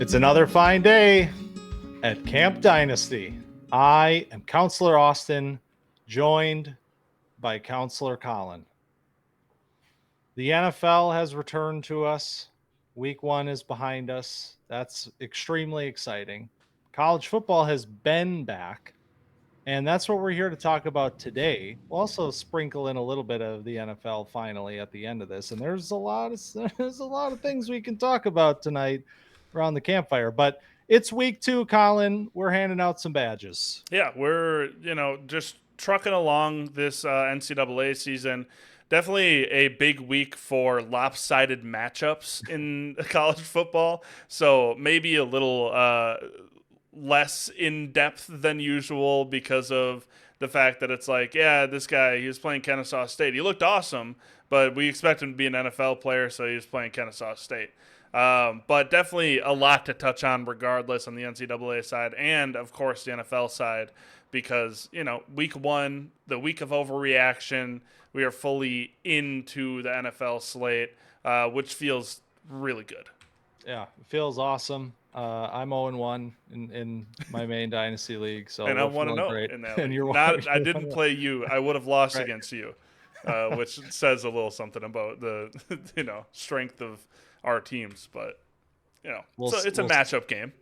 It's another fine day at Camp Dynasty. I am Counselor Austin, joined by Counselor Collin. The NFL has returned to us. Week 1 is behind us. That's extremely exciting. College football has been back, and that's what we're here to talk about today. We'll also sprinkle in a little bit of the NFL finally at the end of this, and there's a lot of things we can talk about tonight around the campfire. But it's week 2, Colin. We're handing out some badges. Yeah, we're just trucking along this NCAA season. Definitely a big week for lopsided matchups in college football. So maybe a little less in depth than usual because of the fact that it's like, yeah, this guy, he was playing Kennesaw State. He looked awesome, but we expect him to be an NFL player, so he was playing Kennesaw State. But definitely a lot to touch on regardless on the NCAA side and, of course, the NFL side because, week 1, the week of overreaction, we are fully into the NFL slate, which feels really good. Yeah, it feels awesome. I'm 0-1 in my main dynasty league, so and I want to know great. In that and you're not. I didn't play you. I would have lost right. against you, which says a little something about the strength of our teams. But so it's a matchup game.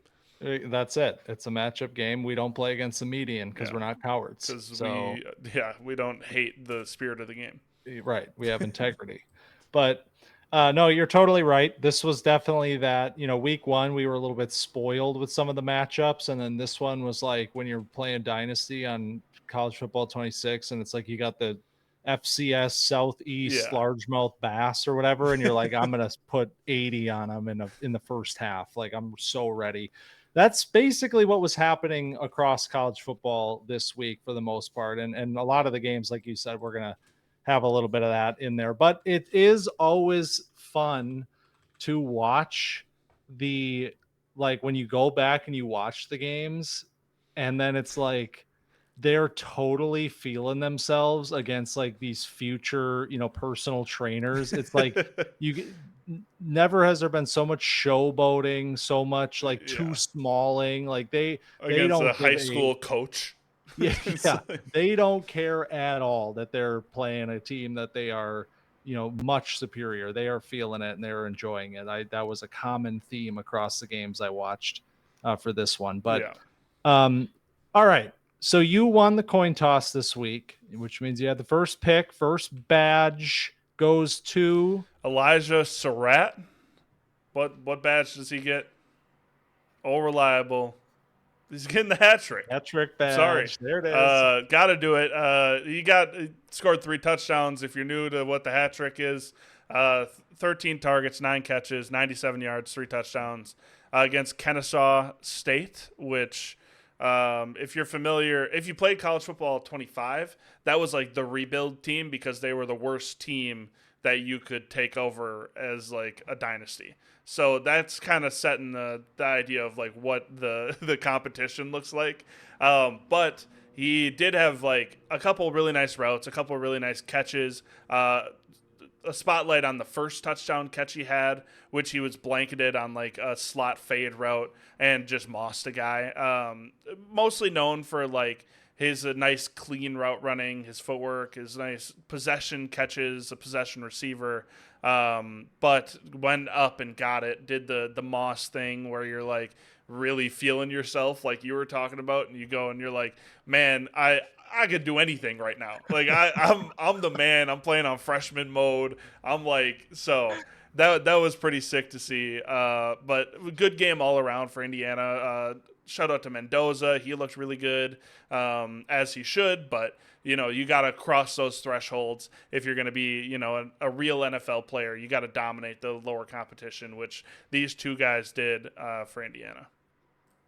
That's it. It's a matchup game. We don't play against the median because we're not cowards. Because we don't hate the spirit of the game. Right. We have integrity. But no, you're totally right. This was definitely that, week 1, we were a little bit spoiled with some of the matchups. And then this one was like when you're playing Dynasty on College Football 26, and it's like you got the FCS Southeast largemouth bass or whatever. And you're like, I'm going to put 80 on them in the first half. Like, I'm so ready. That's basically what was happening across college football this week for the most part. And a lot of the games, like you said, we're going to have a little bit of that in there, but it is always fun to watch when you go back and you watch the games and then it's like they're totally feeling themselves against like these future, personal trainers. It's like never has there been so much showboating, so much like too smalling, like they against don't a high school coach. Yeah, they don't care at all that they're playing a team that they are, much superior. They are feeling it and they're enjoying it. That was a common theme across the games I watched for this one. But all right. So you won the coin toss this week, which means you had the first pick. First badge goes to Elijah Sarratt. What badge does he get? All reliable. He's getting the hat trick. Hat trick badge. Sorry. There it is. Got to do it. He scored 3 touchdowns. If you're new to what the hat trick is, 13 targets, 9 catches, 97 yards, 3 touchdowns against Kennesaw State, which if you're familiar, if you played college football 25, that was like the rebuild team because they were the worst team that you could take over as like a dynasty. So that's kind of setting the idea of like what the competition looks like. But he did have like a couple really nice routes, a couple really nice catches, a spotlight on the first touchdown catch he had, which he was blanketed on like a slot fade route and just mossed a guy. Mostly known for like his nice clean route running, his footwork, his nice possession catches, a possession receiver. But went up and got it, did the Moss thing where you're like really feeling yourself like you were talking about, and you go and you're like, man, I could do anything right now. Like I'm the man. I'm playing on freshman mode. I'm like, so that was pretty sick to see. But good game all around for Indiana. Shout out to Mendoza. He looked really good, as he should, but you got to cross those thresholds if you're going to be, a real NFL player. You got to dominate the lower competition, which these two guys did for Indiana.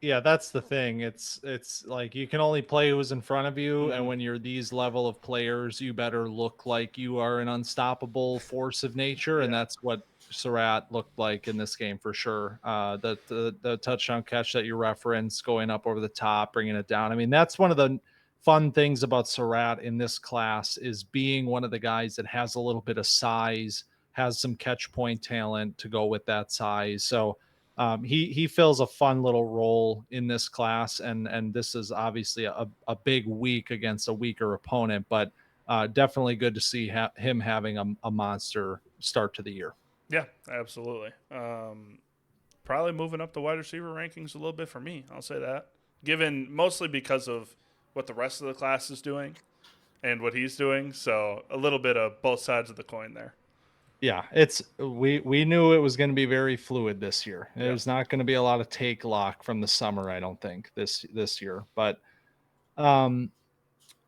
Yeah, that's the thing. It's like you can only play who's in front of you, Mm-hmm. and when you're these level of players, you better look like you are an unstoppable force of nature, and that's what Sarratt looked like in this game for sure. The touchdown catch that you referenced, going up over the top, bringing it down. I mean, that's one of the fun things about Sarratt in this class is being one of the guys that has a little bit of size, has some catch point talent to go with that size. So he fills a fun little role in this class, and this is obviously a big week against a weaker opponent, but definitely good to see him having a monster start to the year. Yeah, absolutely. Probably moving up the wide receiver rankings a little bit for me. I'll say that, given mostly because of what the rest of the class is doing and what he's doing. So a little bit of both sides of the coin there. Yeah, we knew it was going to be very fluid this year. Yeah. There's not going to be a lot of take lock from the summer, I don't think this year. But um,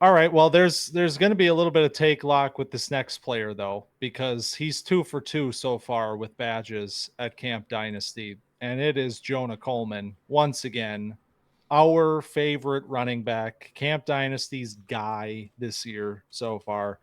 all right, well, there's going to be a little bit of take lock with this next player though, because he's 2 for 2 so far with badges at Camp Dynasty, and it is Jonah Coleman once again, our favorite running back, Camp Dynasty's guy this year so far.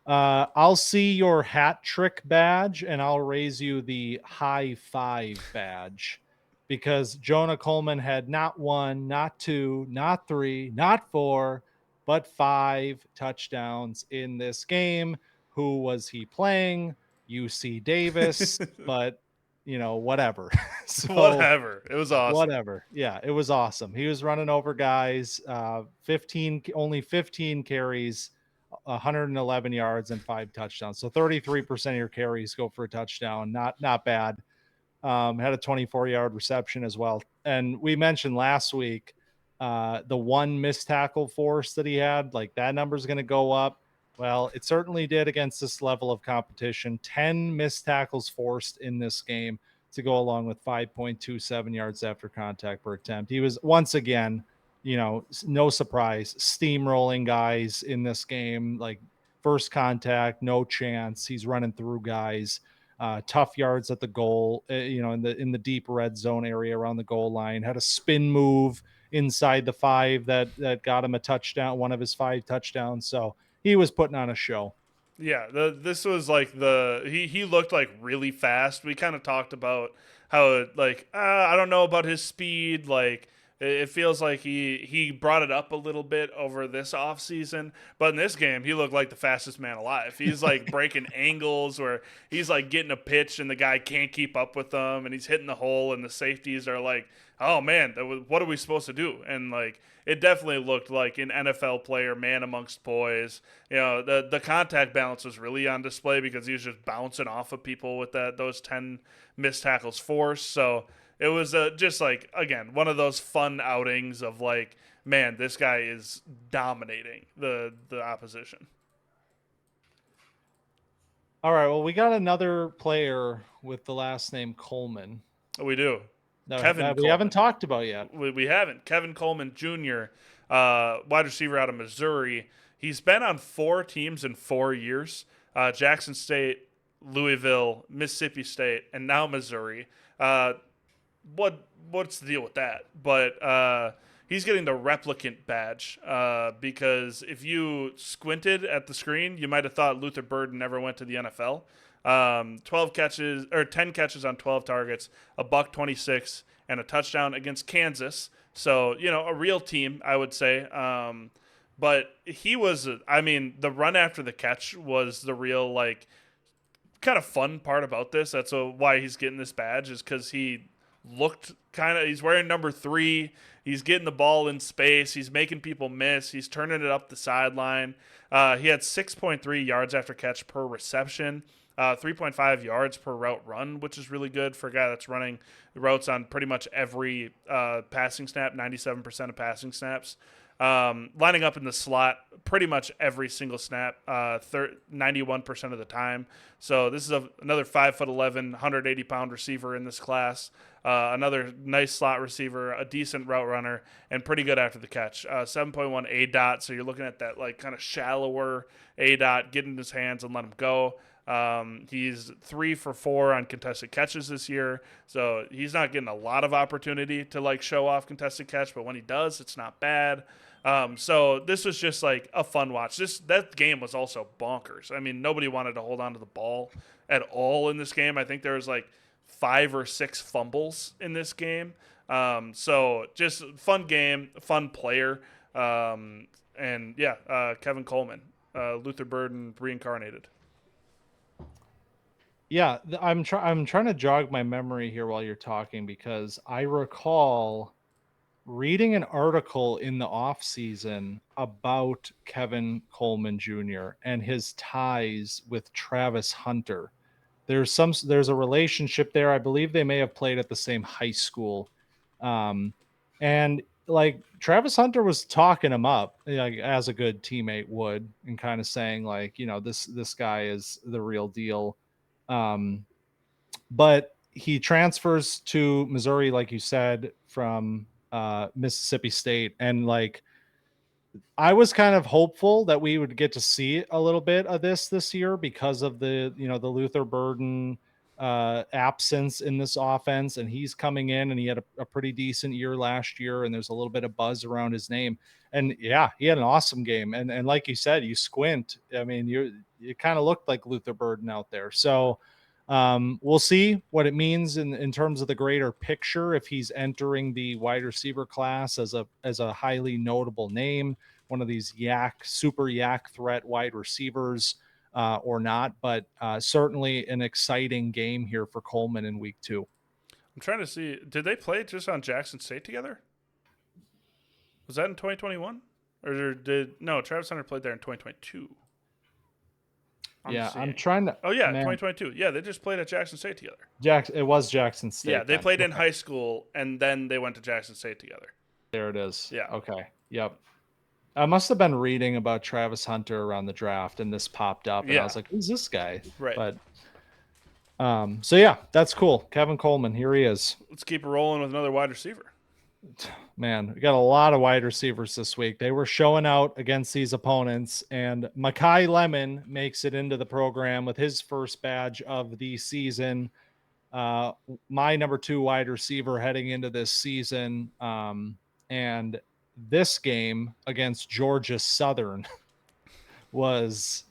I'll see your hat trick badge and I'll raise you the high five badge, because Jonah Coleman had not one, not two, not three, not four, but 5 touchdowns in this game. Who was he playing? UC Davis, but whatever. So Whatever. It was awesome. whatever. Yeah, it was awesome. He was running over guys, only 15 carries, 111 yards and 5 touchdowns. So 33% of your carries go for a touchdown. Not bad. Had a 24-yard reception as well. And we mentioned last week the one missed tackle force that he had, like that number is going to go up. Well, it certainly did against this level of competition. 10 missed tackles forced in this game to go along with 5.27 yards after contact per attempt. He was once again, no surprise, steamrolling guys in this game. Like first contact, no chance. He's running through guys. Tough yards at the goal, in the deep red zone area around the goal line. Had a spin move inside the 5 that got him a touchdown, one of his 5 touchdowns. So he was putting on a show. Yeah, this was like he looked like really fast. We kind of talked about how I don't know about his speed. Like it feels like he brought it up a little bit over this offseason, but in this game he looked like the fastest man alive. He's like breaking angles where he's like getting a pitch and the guy can't keep up with them, and he's hitting the hole, and the safeties are like, oh man, what are we supposed to do? And like it definitely looked like an NFL player, man amongst boys. The contact balance was really on display because he was just bouncing off of people with those 10 missed tackles forced. So it was just like, again, one of those fun outings of like, man, this guy is dominating the opposition. All right, well, we got another player with the last name Coleman. We do. Kevin we Coleman. Haven't talked about yet. We haven't. Kevin Coleman Jr., wide receiver out of Missouri. He's been on 4 teams in 4 years: Jackson State, Louisville, Mississippi State, and now Missouri. What's the deal with that? But he's getting the replicant badge because if you squinted at the screen, you might have thought Luther Burden never went to the NFL. 10 catches on 12 targets, a $126 and a touchdown against Kansas. So, a real team, I would say. But he was, the run after the catch was the real, kind of fun part about this. That's why he's getting this badge, is because he looked he's wearing number 3. He's getting the ball in space. He's making people miss. He's turning it up the sideline. He had 6.3 yards after catch per reception. 3.5 yards per route run, which is really good for a guy that's running routes on pretty much every passing snap, 97% of passing snaps. Lining up in the slot pretty much every single snap, 91% of the time. So this is another 5'11", 180-pound receiver in this class. Another nice slot receiver, a decent route runner, and pretty good after the catch. 7.1 A-dot, so you're looking at that kind of shallower A-dot, get in his hands and let him go. He's 3 for 4 on contested catches this year, so he's not getting a lot of opportunity to show off contested catch, but when he does, it's not bad. So this was just a fun watch. That game was also bonkers. Nobody wanted to hold on to the ball at all in this game. I think there was 5 or 6 fumbles in this game. So just fun game, fun player. Kevin Coleman, Luther Burden reincarnated. Yeah, I'm trying to jog my memory here while you're talking because I recall reading an article in the off season about Kevin Coleman Jr. and his ties with Travis Hunter. There's a relationship there. I believe they may have played at the same high school. Um, and like Travis Hunter was talking him up like as a good teammate would, and kind of saying like, this guy is the real deal. Um, but he transfers to Missouri, like you said, from Mississippi State, and like I was kind of hopeful that we would get to see a little bit of this year because of the Luther Burden absence in this offense, and he's coming in and he had a pretty decent year last year, and there's a little bit of buzz around his name. And yeah, he had an awesome game, and like you said, you squint, I mean, you kind of looked like Luther Burden out there. So we'll see what it means in terms of the greater picture if he's entering the wide receiver class as a highly notable name, one of these super yak threat wide receivers or not. But certainly an exciting game here for Coleman in week 2. I'm trying to see. Did they play just on Jackson State together? Was that in 2021? Or no, Travis Hunter played there in 2022. I'm trying to. Oh, yeah, Man, 2022. Yeah, they just played at Jackson State together. It was Jackson State. Yeah, they then. played in Okay. high school, and then they went to Jackson State together. There it is. Yeah. Okay. Yep. I must have been reading about Travis Hunter around the draft, and this popped up, and I was like, "Who's this guy?" Right. But so yeah, that's cool. Kevin Coleman, here he is. Let's keep rolling with another wide receiver. Man, we got a lot of wide receivers this week. They were showing out against these opponents, and Makai Lemon makes it into the program with his first badge of the season. My number 2 wide receiver heading into this season. And this game against Georgia Southern was,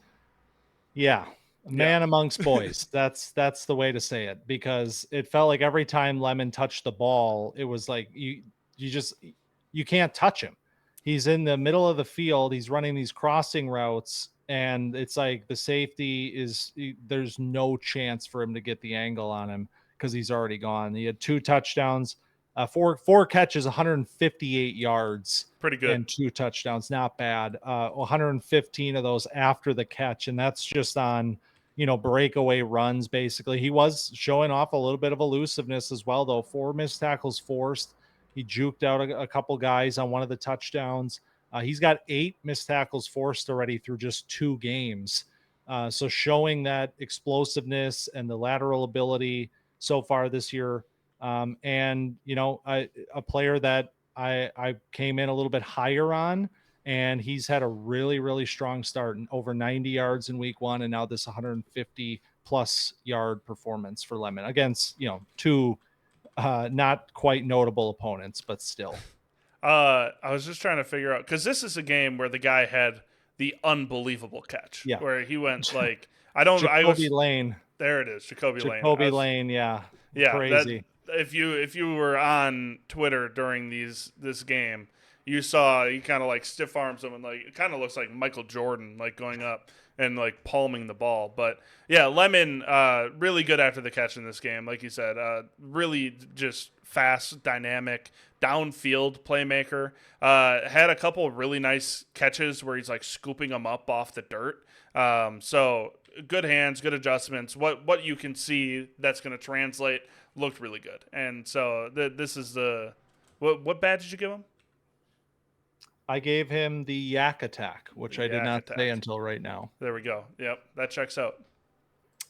man amongst boys. That's the way to say it, because it felt like every time Lemon touched the ball, it was like you can't touch him. He's in the middle of the field, he's running these crossing routes, and it's like the safety there's no chance for him to get the angle on him because he's already gone. He had 2 touchdowns, four catches, 158 yards, pretty good, and 2 touchdowns. Not bad. 115 of those after the catch, and that's just on breakaway runs. Basically, he was showing off a little bit of elusiveness as well, though. 4 missed tackles forced. He juked out a couple guys on one of the touchdowns. He's got 8 missed tackles forced already through just 2 games. So showing that explosiveness and the lateral ability so far this year. And a player that I came in a little bit higher on, and he's had a really, really strong start, and over 90 yards in week 1, and now this 150 plus yard performance for Lemon against 2 not quite notable opponents, but still. I was just trying to figure out, because this is a game where the guy had the unbelievable catch, where he went like Jacoby Lane. There it is, Jacoby Lane. Yeah, crazy. If you were on Twitter during this game, you saw he kind of like stiff arms him, and like it kind of looks like Michael Jordan like going up and like palming the ball. But yeah, Lemon really good after the catch in this game, like you said, really just fast, dynamic, downfield playmaker. Had a couple really nice catches where he's like scooping them up off the dirt. So good hands, good adjustments. What you can see that's going to translate looked really good. And so this is what badge did you give him? I gave him the yak attack, which I did not say until right now. There we go. Yep, that checks out.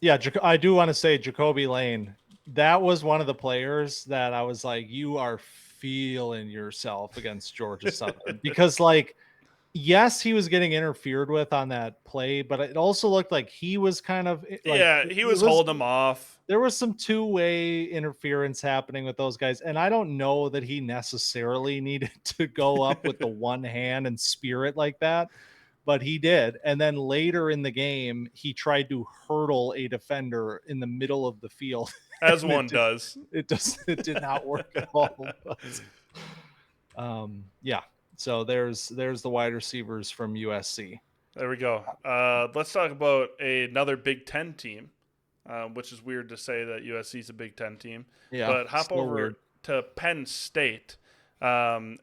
Yeah, I do want to say Jacoby Lane. That was one of the players that I was like, you are feeling yourself against Georgia Southern. Because, like, yes, he was getting interfered with on that play, but it also looked like he was kind of he was holding him off. There was some two-way interference happening with those guys, and I don't know that he necessarily needed to go up with the one hand and spear it like that, but he did. And then later in the game, he tried to hurdle a defender in the middle of the field, as one does. It did not work at all. But, yeah. So there's the wide receivers from USC. There we go. Let's talk about another Big Ten team. which is weird to say that USC is a Big Ten team. Yeah, But hop still over weird. to Penn State, and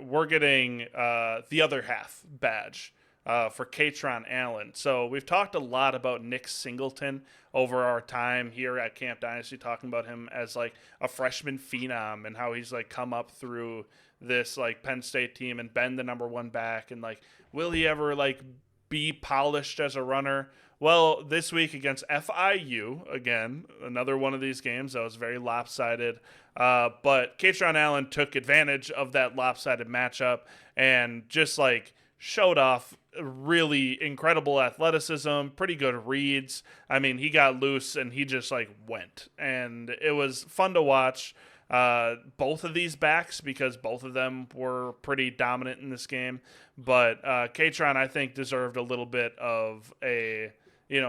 we're getting the other half badge for Kaytron Allen. So we've talked a lot about Nick Singleton over our time here at Camp Dynasty, talking about him as like a freshman phenom and how he's like come up through this like Penn State team and been the number one back, and like will he ever like be polished as a runner? Well, this week against FIU, again, another one of these games that was very lopsided. But Kaytron Allen took advantage of that lopsided matchup and just like showed off really incredible athleticism, pretty good reads. I mean, he got loose and he just like went. And it was fun to watch both of these backs because both of them were pretty dominant in this game. But Kaytron, I think, deserved a little bit of a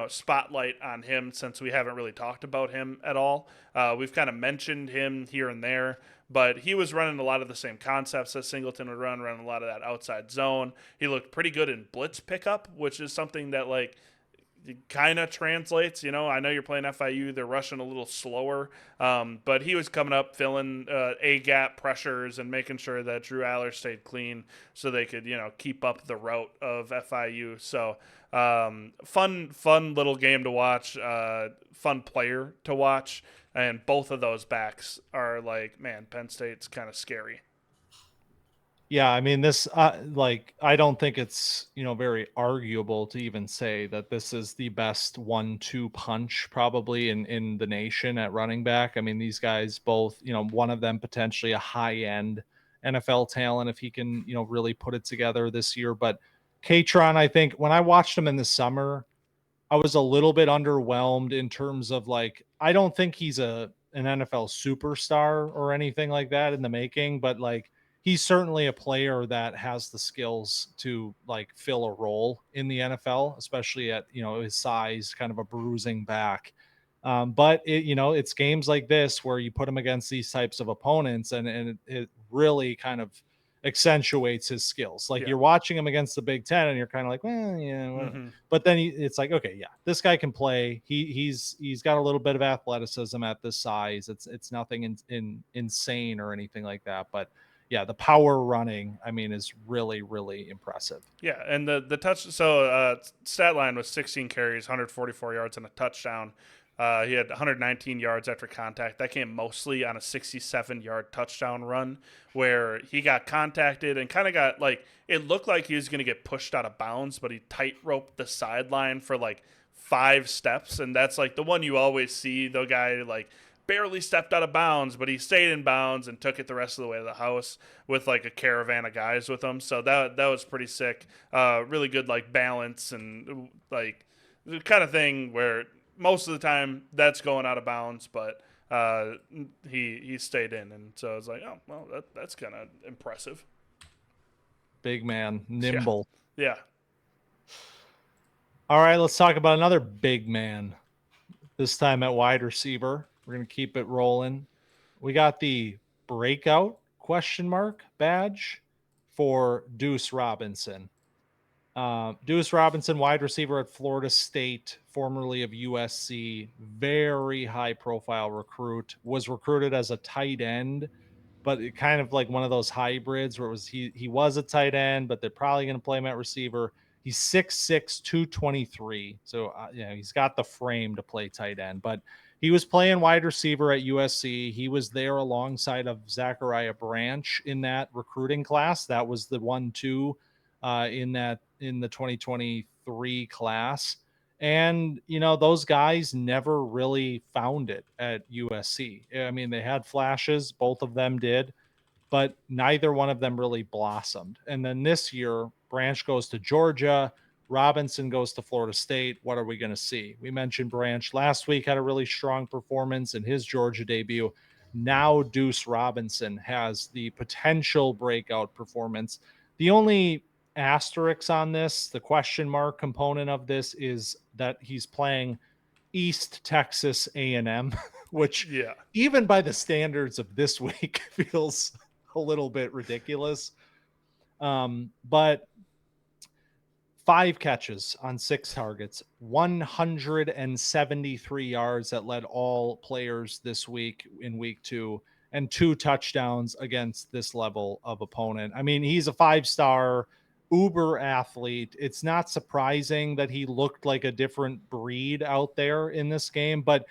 spotlight on him since we haven't really talked about him at all. We've kind of mentioned him here and there, but he was running a lot of the same concepts that Singleton would running a lot of that outside zone. He looked pretty good in blitz pickup, which is something that like kind of translates. I know you're playing FIU; they're rushing a little slower, but he was coming up, filling A gap pressures and making sure that Drew Aller stayed clean, so they could keep up the route of FIU. So fun little game to watch, fun player to watch, and both of those backs are like, man, Penn State's kind of scary. Yeah, I mean this I don't think it's, very arguable to even say that this is the best 1-2 punch probably in the nation at running back. I mean, these guys both, one of them potentially a high-end NFL talent if he can, really put it together this year, but Kaytron, I think when I watched him in the summer, I was a little bit underwhelmed in terms of like I don't think he's an NFL superstar or anything like that in the making, but like he's certainly a player that has the skills to like fill a role in the NFL, especially at his size, kind of a bruising back. But it's games like this where you put him against these types of opponents, and it really kind of accentuates his skills. Like Yeah. you're watching him against the Big Ten, and you're kind of like, well, yeah. Well. Mm-hmm. But then it's like, okay, yeah, this guy can play. He's got a little bit of athleticism at this size. It's nothing insane or anything like that. But yeah, the power running, I mean, is really, really impressive. Yeah, and the touch. So stat line was 16 carries, 144 yards, and a touchdown. He had 119 yards after contact. That came mostly on a 67-yard touchdown run where he got contacted and kind of got like it looked like he was going to get pushed out of bounds, but he tight-roped the sideline for like 5 steps, and that's like the one you always see. The guy like barely stepped out of bounds, but he stayed in bounds and took it the rest of the way to the house with like a caravan of guys with him. So that was pretty sick. Really good like balance and like the kind of thing where most of the time that's going out of bounds, but he stayed in, and so I was like, oh well, that's kind of impressive. Big man, nimble. Yeah. All right, let's talk about another big man. This time at wide receiver. We're going to keep it rolling. We got the breakout ? Badge for Duce Robinson. Duce Robinson, wide receiver at Florida State, formerly of USC, very high profile recruit, was recruited as a tight end, but it kind of like one of those hybrids where it was he was a tight end, but they're probably going to play him at receiver. He's 6'6", 223. So, he's got the frame to play tight end, but he was playing wide receiver at USC. He was there alongside of Zachariah Branch in that recruiting class. That was the 1-2 in the 2023 class. And, those guys never really found it at USC. I mean, they had flashes, both of them did, but neither one of them really blossomed. And then this year, Branch goes to Georgia, Robinson goes to Florida State. What are we going to see? We mentioned Branch last week had a really strong performance in his Georgia debut. Now Duce Robinson has the potential breakout performance. The only asterisk on this, the question mark component of this, is that he's playing East Texas A&M, which even by the standards of this week feels a little bit ridiculous. But 5 catches on 6 targets, 173 yards that led all players this week in week 2, and 2 touchdowns against this level of opponent. I mean, he's a 5-star uber athlete. It's not surprising that he looked like a different breed out there in this game, but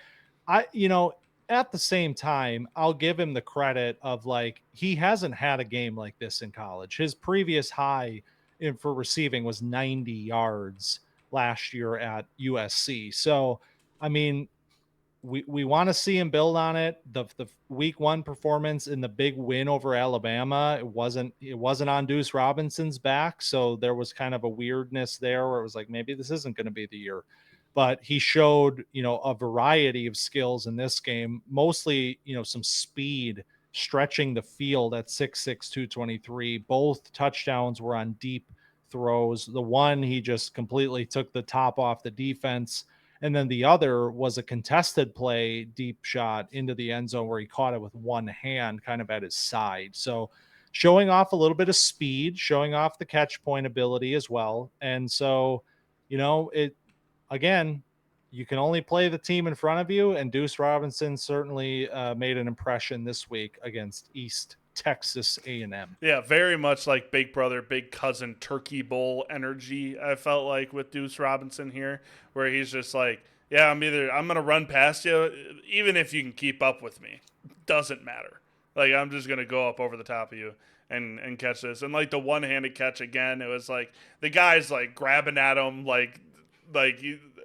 at the same time, I'll give him the credit of, like, he hasn't had a game like this in college. His previous high for receiving was 90 yards last year at USC. So, I mean, we want to see him build on it. The week 1 performance in the big win over Alabama, it wasn't on Duce Robinson's back, so there was kind of a weirdness there where it was like, maybe this isn't going to be the year. But he showed, a variety of skills in this game, mostly, some speed, stretching the field at 6'6", 223. Both touchdowns were on deep throws. The one, he just completely took the top off the defense. And then the other was a contested play, deep shot into the end zone where he caught it with one hand kind of at his side. So showing off a little bit of speed, showing off the catch point ability as well. And so, it, again, you can only play the team in front of you. And Duce Robinson certainly made an impression this week against East Texas A&M. Yeah, very much like big brother, big cousin, turkey bowl energy. I felt like with Duce Robinson here, where he's just like, yeah, I'm going to run past you, even if you can keep up with me. Doesn't matter. Like, I'm just going to go up over the top of you and catch this. And like the one-handed catch again, it was like the guy's like grabbing at him, like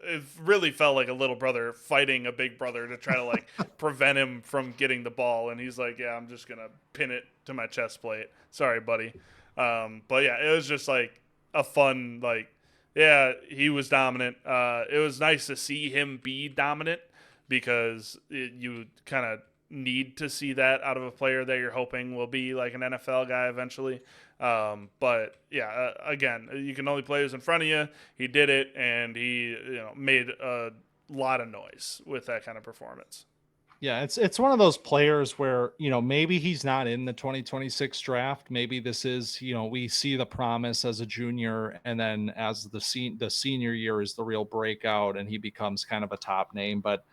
it really felt like a little brother fighting a big brother to try to like prevent him from getting the ball. And he's like, yeah, I'm just going to pin it to my chest plate. Sorry, buddy. But yeah, it was just like a fun, like, yeah, he was dominant. It was nice to see him be dominant because you kind of need to see that out of a player that you're hoping will be like an NFL guy eventually. But yeah, again, you can only play who's in front of you. He did it, and he made a lot of noise with that kind of performance. Yeah, it's one of those players where, maybe he's not in the 2026 draft. Maybe this is, we see the promise as a junior, and then as the senior year is the real breakout, and he becomes kind of a top name. But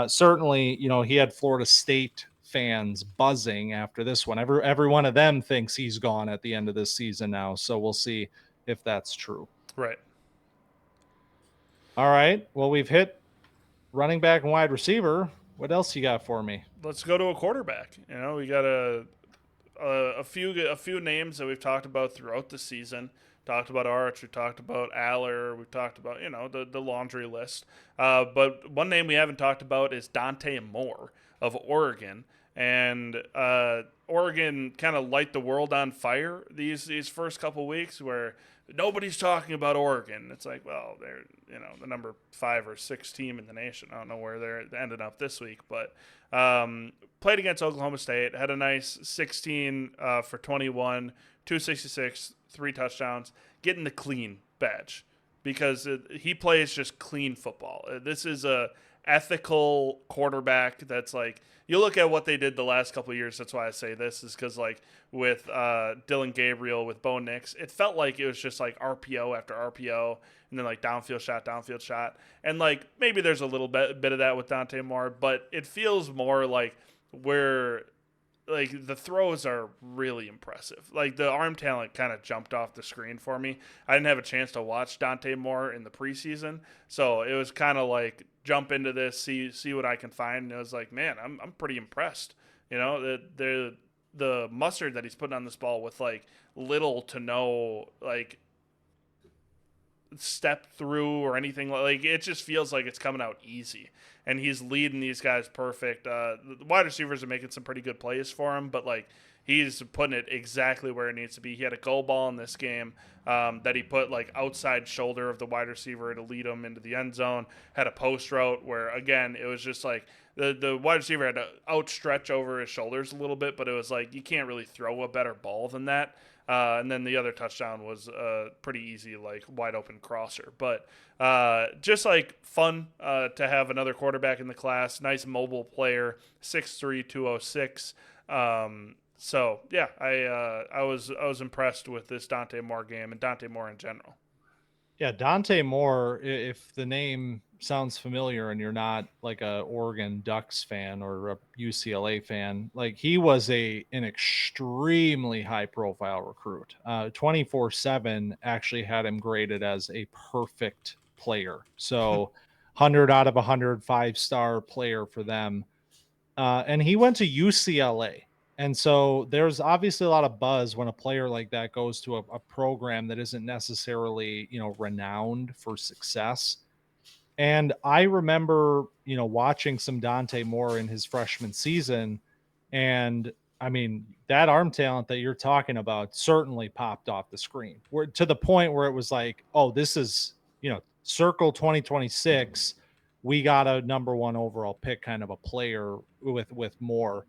certainly, he had Florida State fans buzzing after this one. Every one of them thinks he's gone at the end of this season now. So we'll see if that's true. Right. All right. Well, we've hit running back and wide receiver. What else you got for me? Let's go to a quarterback. We got a few names that we've talked about throughout the season. Talked about Arch, we talked about Aller, we talked about the laundry list. But one name we haven't talked about is Dante Moore of Oregon. And Oregon kind of light the world on fire these first couple weeks, where nobody's talking about Oregon. It's like, well, they're the number 5 or 6 team in the nation. I don't know where they're ended up this week, but played against Oklahoma State, had a nice 16 for 21, 266, 3 touchdowns, getting the clean badge because he plays just clean football. This is a ethical quarterback that's like, you look at what they did the last couple of years. That's why I say this is because like with Dylan Gabriel, with Bo Nix, it felt like it was just like RPO after RPO and then like downfield shot. And like maybe there's a little bit of that with Dante Moore, but it feels more like where like the throws are really impressive. Like the arm talent kind of jumped off the screen for me. I didn't have a chance to watch Dante Moore in the preseason, so it was kind of like jump into this, see what I can find. And it was like, man, I'm pretty impressed. The mustard that he's putting on this ball with like little to no like step through or anything, like it just feels like it's coming out easy, and he's leading these guys perfect. The wide receivers are making some pretty good plays for him, but like he's putting it exactly where it needs to be. He had a goal ball in this game that he put like outside shoulder of the wide receiver to lead him into the end zone. Had a post route where again it was just like the wide receiver had to outstretch over his shoulders a little bit, but it was like you can't really throw a better ball than that. And then the other touchdown was pretty easy, like wide open crosser. But just like fun to have another quarterback in the class. Nice mobile player, 6'3", 206. So yeah, I was impressed with this Dante Moore game and Dante Moore in general. Yeah, Dante Moore, if the name sounds familiar and you're not like a Oregon Ducks fan or a UCLA fan, like he was an extremely high profile recruit. 24/7 actually had him graded as a perfect player. So 100 out of 100, 5-star player for them. And he went to UCLA. And so there's obviously a lot of buzz when a player like that goes to a program that isn't necessarily, renowned for success. And I remember, watching some Dante Moore in his freshman season. And I mean, that arm talent that you're talking about certainly popped off the screen. Where to the point where it was like, oh, this is, circle 2026. We got a number one overall pick kind of a player with Moore.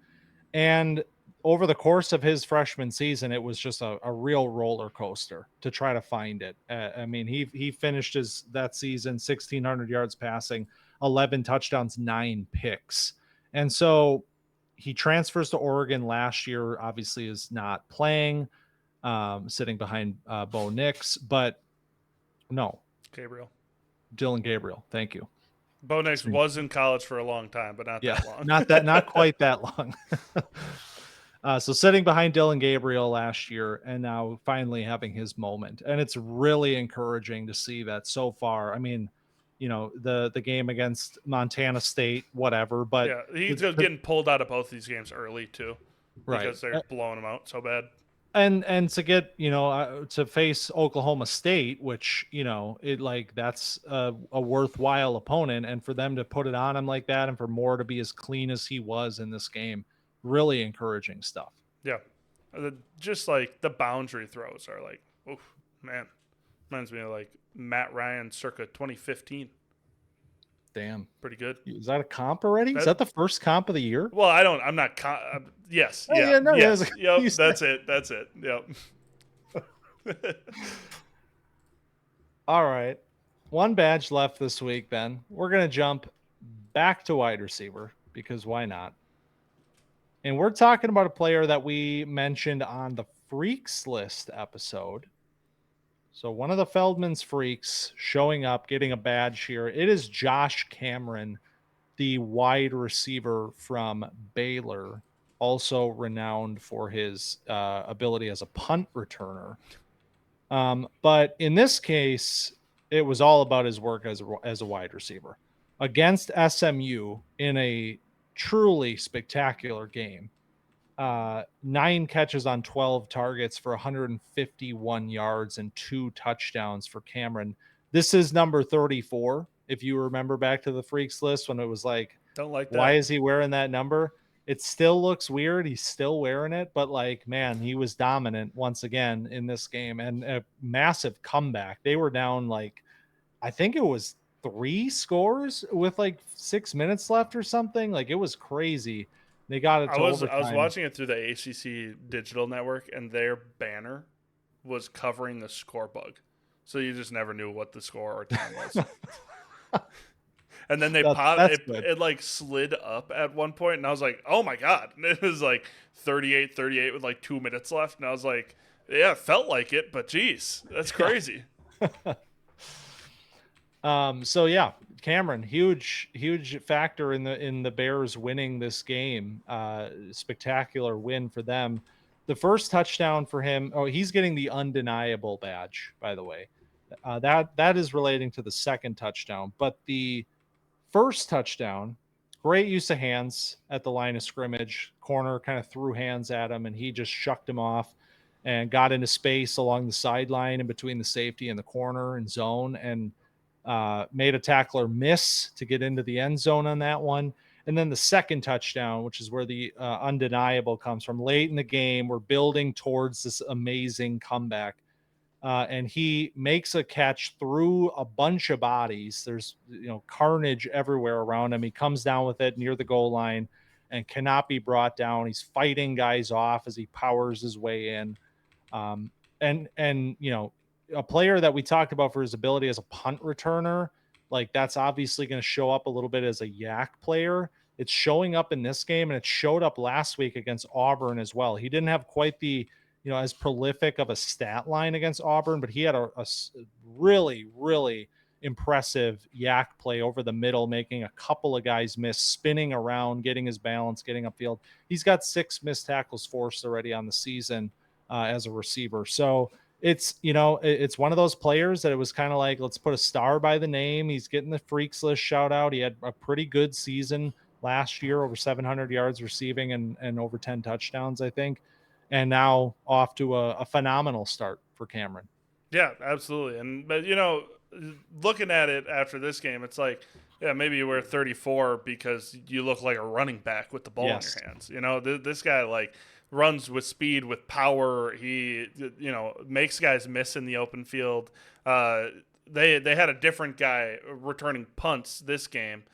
And over the course of his freshman season, it was just a real roller coaster to try to find it. I mean, he finished that season 1,600 yards passing, 11 touchdowns, 9 picks, and so he transfers to Oregon last year. Obviously, is not playing, sitting behind Bo Nix, but no, Gabriel. Dylan Gabriel. Thank you. Bo Nix was in college for a long time, but not Yeah, that long. not quite that long. So sitting behind Dylan Gabriel last year and now finally having his moment. And it's really encouraging to see that so far. I mean, the game against Montana State, whatever, but Yeah, he's getting pulled out of both these games early too, right. because they're blowing him out so bad. And to get, to face Oklahoma State, which, that's a worthwhile opponent, and for them to put it on him like that and for Moore to be as clean as he was in this game, really encouraging stuff. Yeah, just like the boundary throws are like, oof, man, reminds me of like Matt Ryan circa 2015. Damn, pretty good. Is that a comp already? Is that the first comp of the year? Well, I'm not. Yes, oh, yeah, no, yes, yep. That's it. Yep. All right, one badge left this week. Then we're gonna jump back to wide receiver because why not? And we're talking about a player that we mentioned on the Freaks List episode. So one of the Feldman's freaks showing up, getting a badge here. It is Josh Cameron, the wide receiver from Baylor, also renowned for his ability as a punt returner. But in this case, it was all about his work as a wide receiver against SMU in a truly spectacular game. 9 catches on 12 targets for 151 yards and 2 touchdowns for Cameron. This is number 34. If you remember back to the Freaks List when it was like, don't like that. Why is he wearing that number? It still looks weird. He's still wearing it, but like, man, he was dominant once again in this game and a massive comeback. They were down like, I think it was 3 scores with like 6 minutes left or something. Like it was crazy. They got it to overtime. I was watching it through the ACC digital network, and their banner was covering the score bug, so you just never knew what the score or time was. And then they it like slid up at one point, and I was like, oh my god. And it was like 38-38 with like 2 minutes left, and I was like, yeah, it felt like it, but geez, that's crazy. So yeah, Cameron, huge factor in the Bears winning this game. Spectacular win for them. The first touchdown for him. Oh, he's getting the undeniable badge, by the way. That is relating to the second touchdown, but the first touchdown, great use of hands at the line of scrimmage. Corner kind of threw hands at him, and he just shucked him off and got into space along the sideline in between the safety and the corner and zone, and made a tackler miss to get into the end zone on that one. And then the second touchdown, which is where the undeniable comes from, late in the game. We're building towards this amazing comeback. And he makes a catch through a bunch of bodies. There's carnage everywhere around him. He comes down with it near the goal line and cannot be brought down. He's fighting guys off as he powers his way in. And a player that we talked about for his ability as a punt returner, like that's obviously going to show up a little bit as a yak player. It's showing up in this game, and it showed up last week against Auburn as well. He didn't have quite the as prolific of a stat line against Auburn, but he had a really, really impressive yak play over the middle, making a couple of guys miss, spinning around, getting his balance, getting upfield. He's got 6 missed tackles forced already on the season as a receiver. So it's one of those players that it was kind of like, let's put a star by the name. He's getting the freaks list shout out. He had a pretty good season last year, over 700 yards receiving and over 10 touchdowns, I think. And now off to a phenomenal start for Cameron. Yeah, absolutely. But looking at it after this game, it's like, yeah, maybe you wear 34 because you look like a running back with the ball in your hands. This guy like runs with speed, with power. He makes guys miss in the open field. They had a different guy returning punts this game,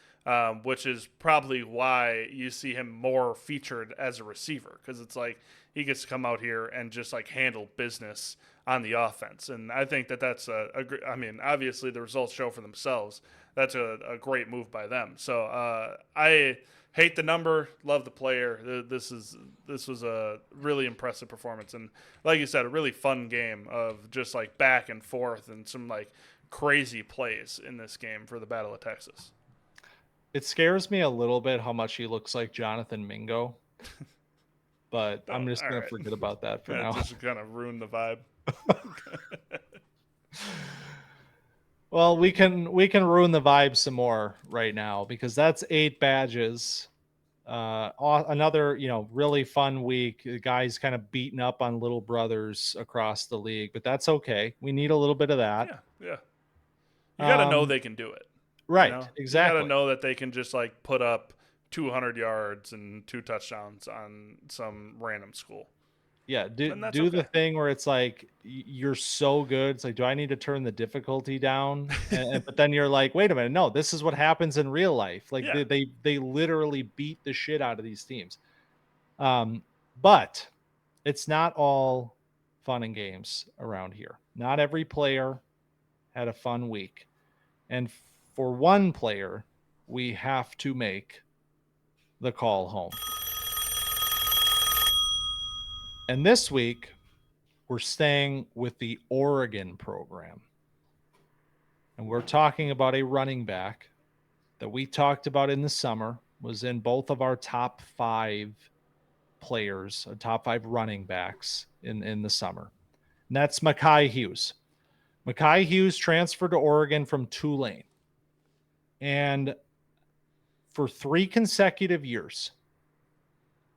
which is probably why you see him more featured as a receiver, because it's like he gets to come out here and just like handle business on the offense. And I think that's obviously the results show for themselves. That's a great move by them. So I hate the number, love the player. This was a really impressive performance. And like you said, a really fun game of just like back and forth and some like crazy plays in this game for the Battle of Texas. It scares me a little bit how much he looks like Jonathan Mingo. But I'm just going to forget about that for now. Just kind of ruin the vibe. Well, we can ruin the vibe some more right now, because that's 8 badges. Another, really fun week. The guys kind of beating up on little brothers across the league, but that's okay. We need a little bit of that. Yeah. You got to know they can do it. Right, exactly. You got to know that they can just like put up 200 yards and 2 touchdowns on some random school. Yeah, do the thing where it's like you're so good. It's like, do I need to turn the difficulty down? But then you're like, wait a minute, no, this is what happens in real life. Like they literally beat the shit out of these teams. But it's not all fun and games around here. Not every player had a fun week, and for one player, we have to make the call home. And this week, we're staying with the Oregon program. And we're talking about a running back that we talked about in the summer, was in both of our top 5 players, top 5 running backs in the summer. And that's Makai Hughes. Makai Hughes transferred to Oregon from Tulane. And for 3 consecutive years,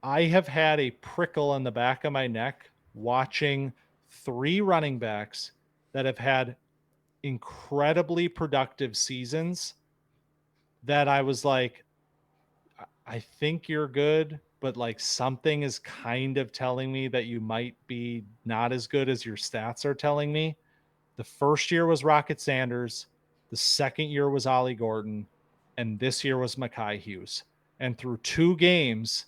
I have had a prickle on the back of my neck watching 3 running backs that have had incredibly productive seasons that I was like, I think you're good, but like something is kind of telling me that you might be not as good as your stats are telling me. The first year was Rocket Sanders. The second year was Ollie Gordon. And this year was Makai Hughes. And through 2 games,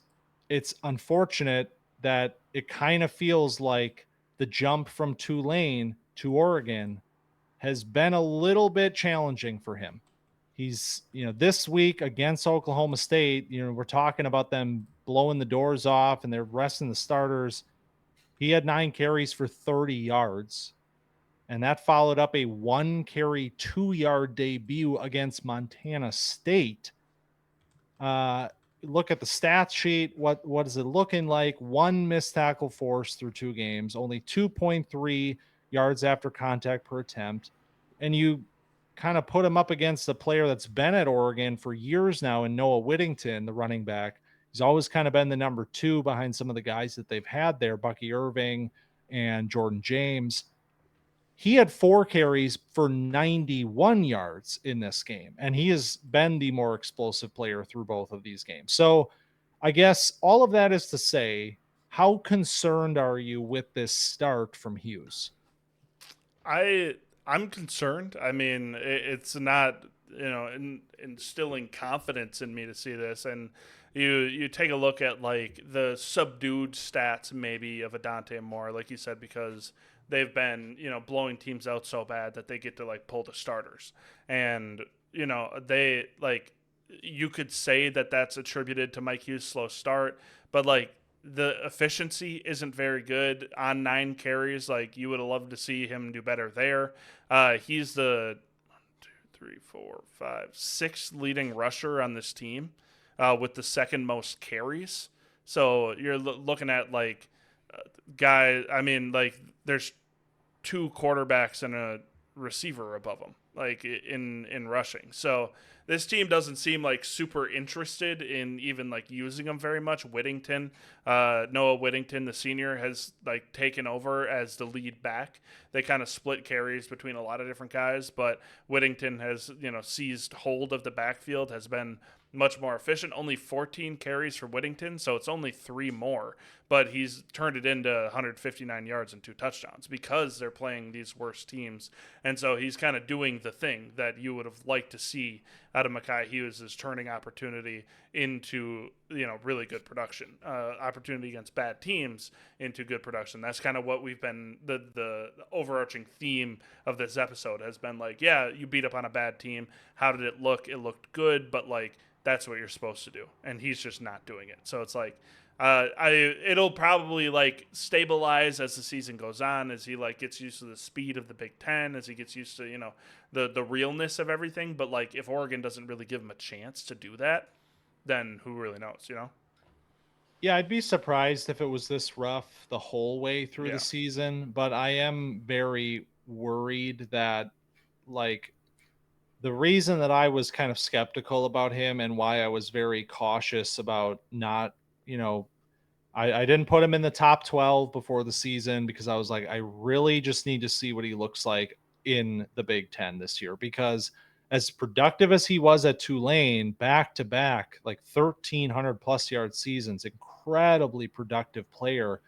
it's unfortunate that it kind of feels like the jump from Tulane to Oregon has been a little bit challenging for him. He's, this week against Oklahoma State, we're talking about them blowing the doors off and they're resting the starters. He had 9 carries for 30 yards. And that followed up a 1 carry, 2-yard debut against Montana State. Look at the stats sheet. What is it looking like? 1 missed tackle force through 2 games, only 2.3 yards after contact per attempt. And you kind of put him up against a player that's been at Oregon for years now in Noah Whittington, the running back. He's always kind of been the number 2 behind some of the guys that they've had there, Bucky Irving and Jordan James. He had 4 carries for 91 yards in this game, and he has been the more explosive player through both of these games. So I guess all of that is to say, how concerned are you with this start from Hughes? I'm concerned. I mean, it's not, instilling confidence in me to see this. And you take a look at like the subdued stats maybe of a Dante Moore, like you said, because they've been, blowing teams out so bad that they get to like pull the starters. And, they like, you could say that that's attributed to Mike Hughes' slow start, but like the efficiency isn't very good on 9 carries. Like, you would have loved to see him do better there. He's the 3, 4, 5, 6th leading rusher on this team, with the second most carries. So you're looking at like guys. I mean, like, there's 2 quarterbacks and a receiver above him, like in rushing. So this team doesn't seem like super interested in even like using him very much. Noah Whittington, the senior, has like taken over as the lead back. They kind of split carries between a lot of different guys, but Whittington has, seized hold of the backfield, has been much more efficient. Only 14 carries for Whittington, so it's only 3 more. But he's turned it into 159 yards and 2 touchdowns because they're playing these worst teams. And so he's kind of doing the thing that you would have liked to see out of Makai Hughes, is turning opportunity into, really good production. Opportunity against bad teams into good production. That's kind of what we've been, the overarching theme of this episode has been like, yeah, you beat up on a bad team. How did it look? It looked good, but like, that's what you're supposed to do, and he's just not doing it. So it's like, it'll probably like stabilize as the season goes on, as he like gets used to the speed of the Big Ten, as he gets used to the realness of everything. But like, if Oregon doesn't really give him a chance to do that, then who really knows? Yeah, I'd be surprised if it was this rough the whole way through the season, but I am very worried that, like, the reason that I was kind of skeptical about him and why I was very cautious about not, I didn't put him in the top 12 before the season, because I was like, I really just need to see what he looks like in the Big Ten this year, because as productive as he was at Tulane, back to back, like 1,300 plus yard seasons, incredibly productive player.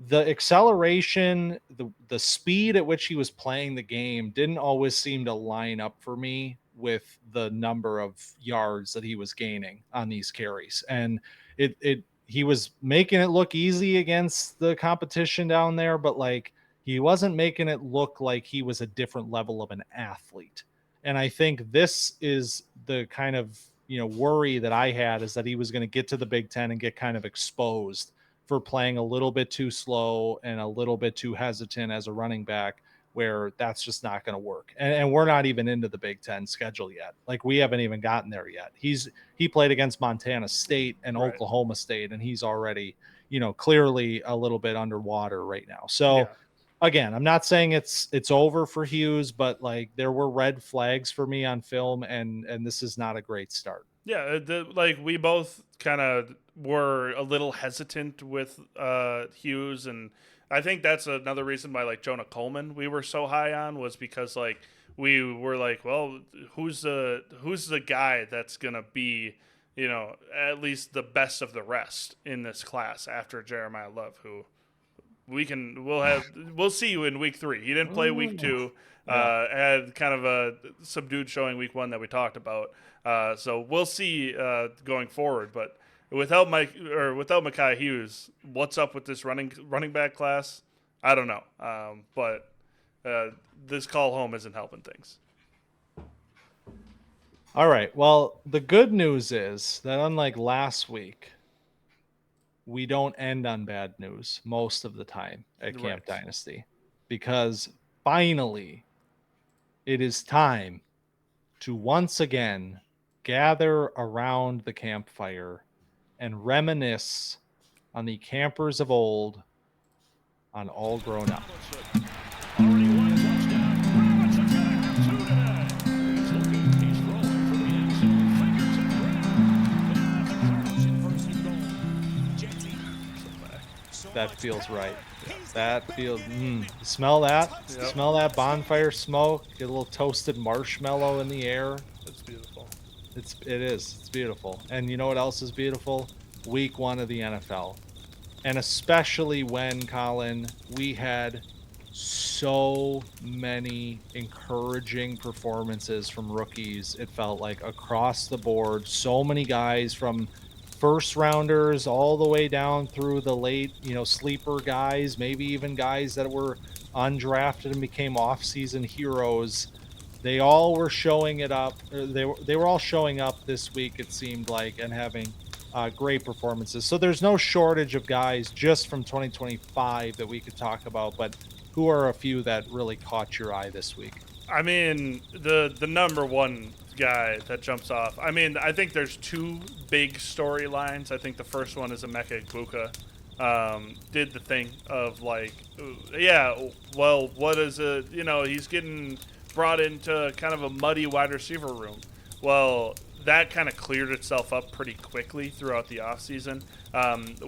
The acceleration, the speed at which he was playing the game didn't always seem to line up for me with the number of yards that he was gaining on these carries. And he was making it look easy against the competition down there, but like, he wasn't making it look like he was a different level of an athlete. And I think this is the kind of, worry that I had, is that he was going to get to the Big Ten and get kind of exposed for playing a little bit too slow and a little bit too hesitant as a running back, where that's just not going to work. And we're not even into the Big Ten schedule yet. Like, we haven't even gotten there yet. He played against Montana State and Right. Oklahoma State, and he's already, clearly a little bit underwater right now. So again, I'm not saying it's over for Hughes, but like, there were red flags for me on film, and this is not a great start. Yeah, like, we both kind of were a little hesitant with Hughes, and I think that's another reason why, like, Jonah Coleman we were so high on, was because like, we were like, well, who's the guy that's gonna be, at least the best of the rest in this class after Jeremiah Love, who we'll see you in week 3. He didn't play week 2. Had kind of a subdued showing week 1 that we talked about. So we'll see going forward. But without Makai Hughes, what's up with this running back class? I don't know. But this call home isn't helping things. All right. Well, the good news is that, unlike last week, we don't end on bad news most of the time at Camp Dynasty, because finally it is time to once again gather around the campfire and reminisce on the campers of old, on All Grown Up. That feels right. That feels, smell that? Yep. Smell that bonfire smoke? Get a little toasted marshmallow in the air. It's beautiful. It is. It's beautiful. And you know what else is beautiful? Week 1 of the NFL. And especially when, Collin, we had so many encouraging performances from rookies. It felt like across the board. So many guys, from first rounders all the way down through the late, sleeper guys, maybe even guys that were undrafted and became off-season heroes. They all were showing it up. They were all showing up this week, it seemed like, and having great performances. So there's no shortage of guys just from 2025 that we could talk about, but who are a few that really caught your eye this week? I mean, the number one guy that jumps off. I mean, I think there's two big storylines. I think the first one is a Makhi did the thing of like, yeah, well, what is it? You know, he's getting brought into kind of a muddy wide receiver room. Well, that kind of cleared itself up pretty quickly throughout the offseason.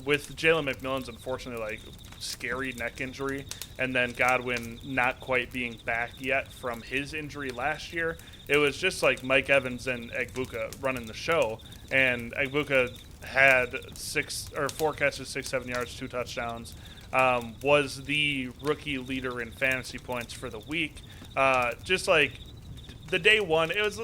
With Jalen McMillan's unfortunately like scary neck injury, and then Godwin not quite being back yet from his injury last year, it was just like Mike Evans and Egbuka running the show, and Egbuka had 4 catches, 6-7 yards, 2 touchdowns. Was the rookie leader in fantasy points for the week. Just like the day one, it was.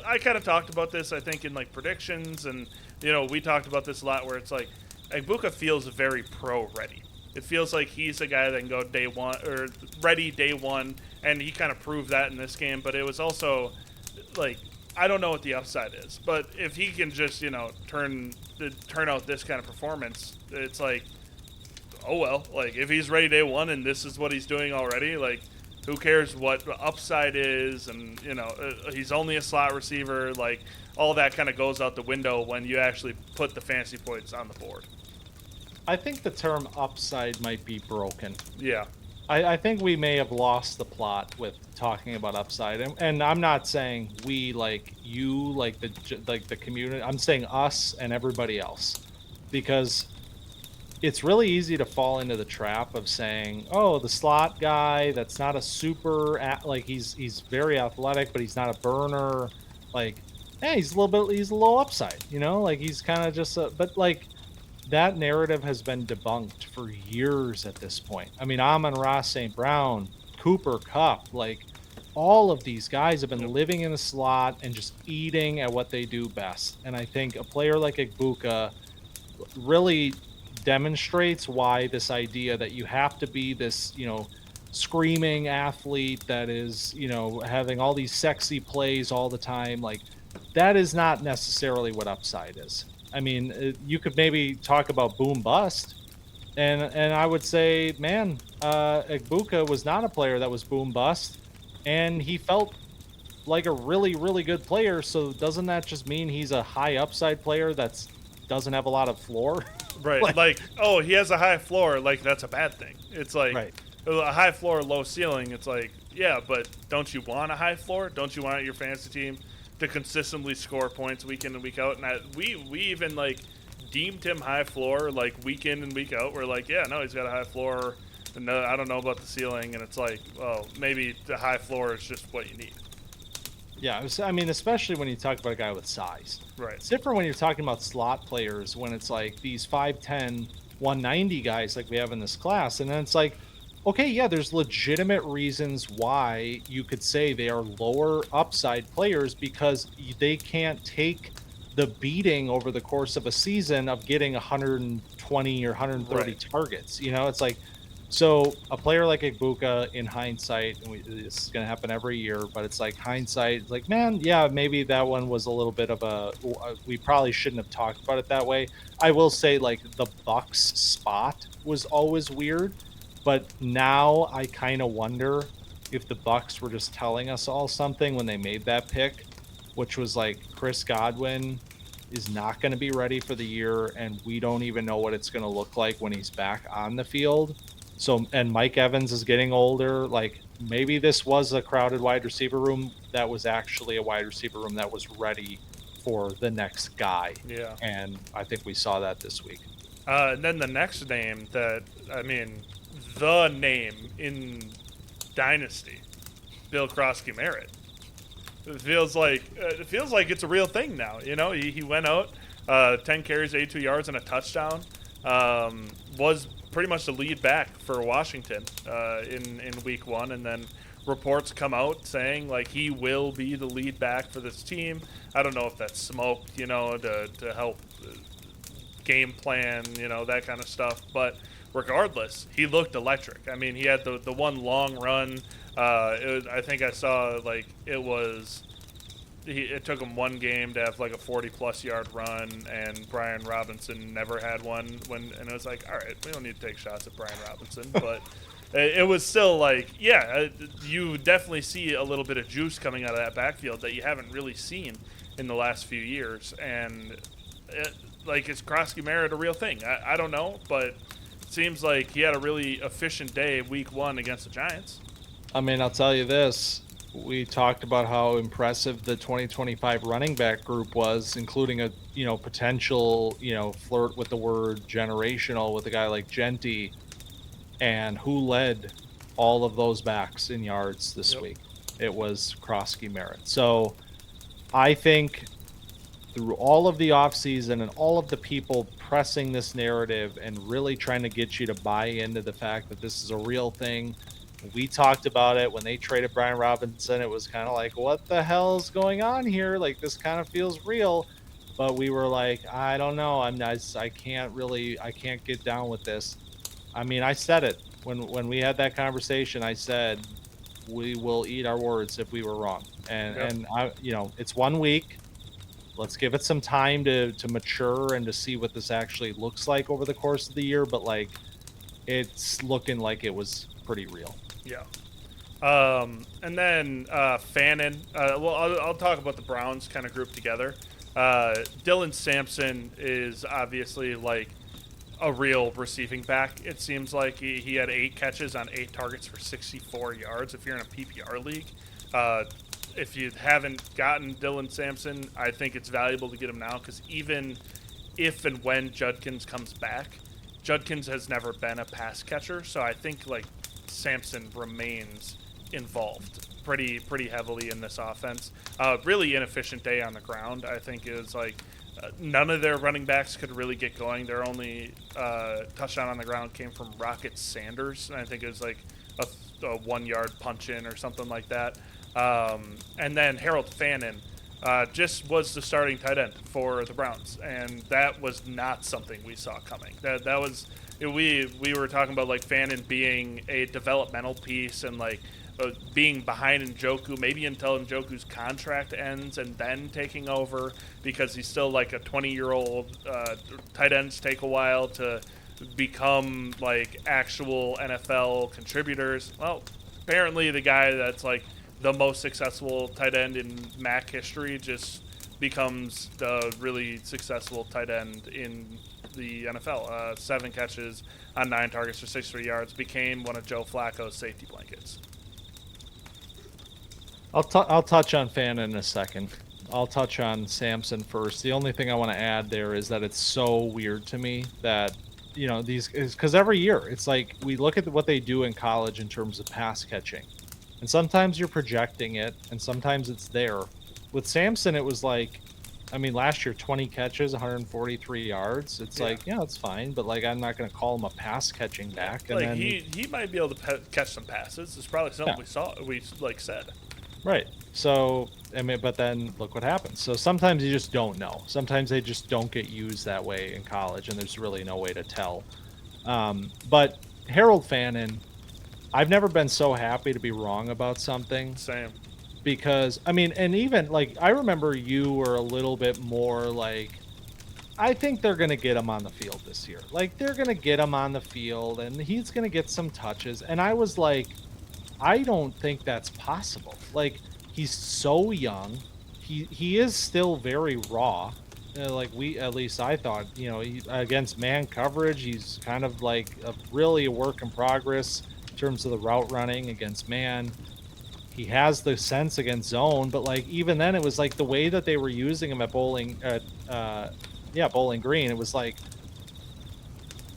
I kind of talked about this, I think, in like predictions, and you know, we talked about this a lot. Where it's like Egbuka feels very pro ready. It feels like he's a guy that can go day one or ready day one, and he kind of proved that in this game. But it was also like, I don't know what the upside is, but if he can just, you know, turn out this kind of performance, it's like, oh well, like if he's ready day one and this is what he's doing already, like who cares what the upside is, and you know, he's only a slot receiver, like all that kind of goes out the window when you actually put the fantasy points on the board. I think the term upside might be broken. Yeah. I think we may have lost the plot with talking about upside, and I'm not saying we, like you, like the community. I'm saying us and everybody else, because it's really easy to fall into the trap of saying, "Oh, the slot guy that's not a super like he's very athletic, but he's not a burner. Like, hey, he's a little upside, you know, like he's kind of just a." But like, that narrative has been debunked for years at this point. I mean, Amon-Ra St. Brown, Cooper Kupp, like all of these guys have been living in the slot and just eating at what they do best. And I think a player like Egbuka really demonstrates why this idea that you have to be this, you know, screaming athlete that is, you know, having all these sexy plays all the time, like that is not necessarily what upside is. I mean, you could maybe talk about boom bust, and I would say, man, Egbuka was not a player that was boom bust, and he felt like a really, really good player. So doesn't that just mean he's a high upside player that's doesn't have a lot of floor? Right. like, oh, he has a high floor. Like, that's a bad thing. It's like right. A high floor, low ceiling. It's like, yeah, but don't you want a high floor? Don't you want your fantasy team to consistently score points week in and week out? And we even, like, deemed him high floor, like, week in and week out. We're like, yeah, no, he's got a high floor. And no, I don't know about the ceiling. And it's like, well, maybe the high floor is just what you need. Yeah, I mean, especially when you talk about a guy with size. Right. It's different when you're talking about slot players, when it's like these 5'10", 190 guys like we have in this class. And then it's like, okay, yeah, there's legitimate reasons why you could say they are lower upside players because they can't take the beating over the course of a season of getting 120 or 130 Right. targets. You know, it's like, so a player like Egbuka, in hindsight, and this is going to happen every year, but it's like hindsight, it's like, man, yeah, maybe that one was a little bit of we probably shouldn't have talked about it that way. I will say, like, the Bucks spot was always weird, but now I kind of wonder if the Bucks were just telling us all something when they made that pick, which was like Chris Godwin is not going to be ready for the year, and we don't even know what it's going to look like when he's back on the field. So, and Mike Evans is getting older. Like, maybe this was a crowded wide receiver room that was actually a wide receiver room that was ready for the next guy. Yeah. And I think we saw that this week. And then the next name that, I mean, the name in Dynasty, Bill Krosky-Merritt. It feels like it's a real thing now. You know, he went out, 10 carries, 82 yards, and a touchdown. Was pretty much the lead back for Washington in week one, and then reports come out saying like he will be the lead back for this team. I don't know if that's smoke, you know, to help game plan, you know, that kind of stuff. But regardless, he looked electric. I mean, he had the one long run. I think I saw like it was it took him one game to have like a 40-plus yard run, and Brian Robinson never had one. And it was like, all right, we don't need to take shots at Brian Robinson, but it was still like, yeah, you definitely see a little bit of juice coming out of that backfield that you haven't really seen in the last few years. And is Krosky Merritt a real thing? I don't know, but it seems like he had a really efficient day week 1 against the Giants. I mean, I'll tell you this. We talked about how impressive the 2025 running back group was, including a potential flirt with the word generational with a guy like Genty, and who led all of those backs in yards this week? It was Krosky Merritt. So I think through all of the offseason and all of the people pressing this narrative and really trying to get you to buy into the fact that this is a real thing. We talked about it when they traded Brian Robinson. It was kind of like, what the hell is going on here? Like, this kind of feels real. But we were like, I don't know. I can't get down with this. I mean, I said it when we had that conversation. I said, we will eat our words if we were wrong. And I, it's 1 week. Let's give it some time to mature and to see what this actually looks like over the course of the year. But like, it's looking like it was pretty real. Yeah. And then Fannin. I'll talk about the Browns kind of grouped together. Dylan Sampson is obviously like a real receiving back. It seems like he had 8 catches on 8 targets for 64 yards. If you're in a PPR league, if you haven't gotten Dylan Sampson, I think it's valuable to get him now, because even if and when Judkins comes back, Judkins has never been a pass catcher, so I think like Sampson remains involved pretty heavily in this offense. Really inefficient day on the ground. I think is like none of their running backs could really get going. Their only touchdown on the ground came from Rocket Sanders, and I think it was like a 1-yard punch in or something like that. And then Harold Fannin just was the starting tight end for the Browns, and that was not something we saw coming. That was we were talking about like Fannin being a developmental piece and like being behind Njoku, maybe until Njoku's contract ends and then taking over, because he's still like a 20-year-old. Tight ends take a while to become like actual NFL contributors. Well, apparently the guy that's like the most successful tight end in MAC history just becomes the really successful tight end in the NFL. 7 catches on 9 targets for 63 yards, became one of Joe Flacco's safety blankets. I'll touch on Fannin in a second. I'll touch on Sampson first. The only thing I want to add there is that it's so weird to me that these is because every year it's like we look at what they do in college in terms of pass catching, and sometimes you're projecting it and sometimes it's there. With Sampson, it was like, I mean, last year 20 catches, 143 yards. It's like, yeah, that's fine, but like I'm not going to call him a pass catching back. And like then, he might be able to catch some passes. It's probably something we said. Right. So, I mean, but then look what happens. So sometimes you just don't know. Sometimes they just don't get used that way in college, and there's really no way to tell. But Harold Fannin, I've never been so happy to be wrong about something. Same. Because, I mean, and even, like, I remember you were a little bit more like, I think they're going to get him on the field this year. Like, they're going to get him on the field, and he's going to get some touches. And I was like, I don't think that's possible. Like, he's so young. He is still very raw. At least I thought, against man coverage, he's kind of like really a work in progress in terms of the route running against man. He has the sense against zone, but like even then, it was like the way that they were using him at Bowling Green. It was like,